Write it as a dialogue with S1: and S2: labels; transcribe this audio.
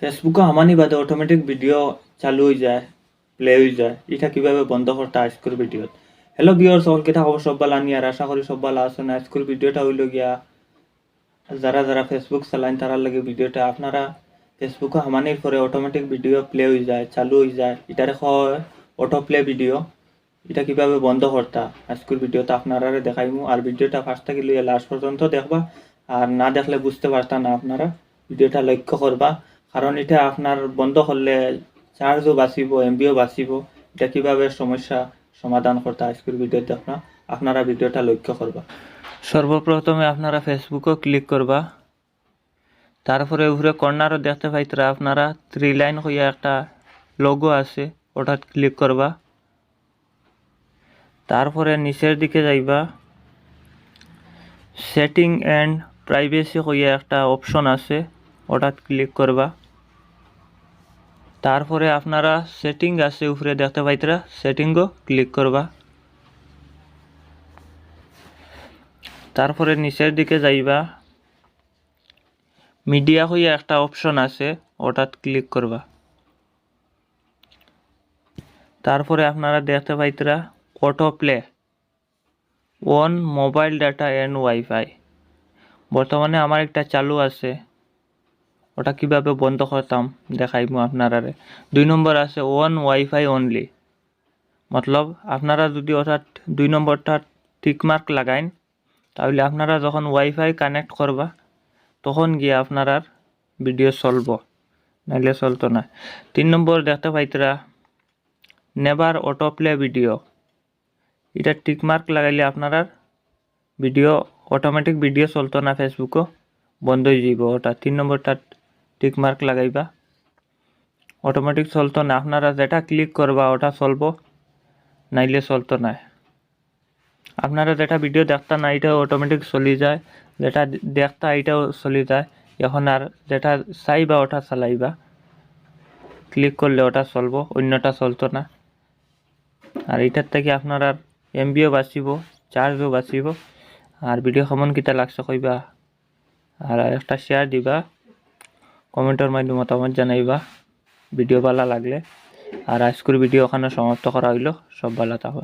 S1: ফেসবুকে আমানি বাদে automatic video চালু হয়ে যায়, প্লে হয়ে যায়, এটা কিভাবে বন্ধ করতে আজকের ভিডিও। হ্যালো ভিউয়ার্স, সকল কেটা খবর সব ভালো আনি আর আশা করি সব ভালো আছেন। আজকের ভিডিওটা হইল গিয়া যারা যারা ফেসবুক চালান তারার লাগে ভিডিওটা। আপনারা ফেসবুকে আমানির পরে অটোমেটিক ভিডিও প্লে হয়ে যায়, চালু হয়ে যায়, এটারে হয় অটো প্লে ভিডিও। এটা কিভাবে বন্ধ করতা আজকের ভিডিওটা আপনারা দেখাইমু। আর ভিডিওটা ফার্স্ট থেকে লইয়া লাস্ট পর্যন্ত দেখবা, আর না দেখলে বুঝতে পারতা না। আপনারা ভিডিওটা লক্ষ্য করবা, কারণ এটা আপনার বন্ধ করলে চার্জও বাঁচিব, এমবিও বাঁচিব। এটা কিভাবে সমস্যা সমাধান করতে আজকের ভিডিও দেখবা, আপনারা ভিডিওটা লক্ষ্য করবা। সর্বপ্রথমে আপনারা ফেসবুকও ক্লিক করবা, তারপরে উপরে কর্নারও দেখতে পাইতরা আপনারা 3 লাইন হইয়া একটা লোগো আছে, ওটা ক্লিক করবা। তারপরে নিচের দিকে যাইবা, সেটিং অ্যান্ড প্রাইভেসি হইয়া একটা অপশন আছে, ওটা ক্লিক করবা। তারপরে আপনারা সেটিং আছে উপরে দেখতে পাইতরা, সেটিংও ক্লিক করবা। তারপরে নিচের দিকে যাইবা, মিডিয়া হইয়া একটা অপশন আছে, ওটা ক্লিক করবা। তারপরে আপনারা দেখতে পাইতরা auto play on mobile data and wifi. বর্তমানে আমার একটা চালু আছে, ওটা কিভাবে বন্ধ করতাম দেখাইমু আপনারা। 2 নম্বর আছে অন ওয়াইফাই অনলি, মতলব আপনারা যদি ওটা 2 নম্বরটা টিকমার্ক লাগাইন, তাহলে আপনারা যখন ওয়াইফাই কানেক্ট করবা তখন গিয়ে আপনার ভিডিও চলব, নাইলে চলতো না। 3 নম্বর দেখতে পাইতরা নেভার অটো প্লে ভিডিও, এটা টিকমার্ক লাগাইলে আপনার ভিডিও অটোমেটিক ভিডিও চলতো না, ফেসবুকও বন্ধ হয়ে যাব। ওটা 3 নম্বরটা টিকমার্ক লাগাইবা, অটোমেটিক চলতো না। আপনারা যেটা ক্লিক করবা ওটা চলবো, নাইলে চলতো না। আপনারা যেটা ভিডিও দেখতা না এটাও অটোমেটিক চলি যায়, যেটা দেখতা এটাও চলি যায়। এখন আর যেটা চাইবা ওটা চালাইবা, ক্লিক করলে ওটা চলবো, অন্যটা চলতো না। আর এটার থেকে আপনার আর এমবিও বাঁচিব, চার্জও বাঁচিব। আর ভিডিও কেমন কিতা লাগছে কইবা, আর একটা শেয়ার দিবা, কমেন্টের মাধ্যমে মতামত জানাইবা ভিডিও ভালো লাগলে। আর আজকের ভিডিও ওখানে সমাপ্ত করা হইল। সব ভালো থাকো।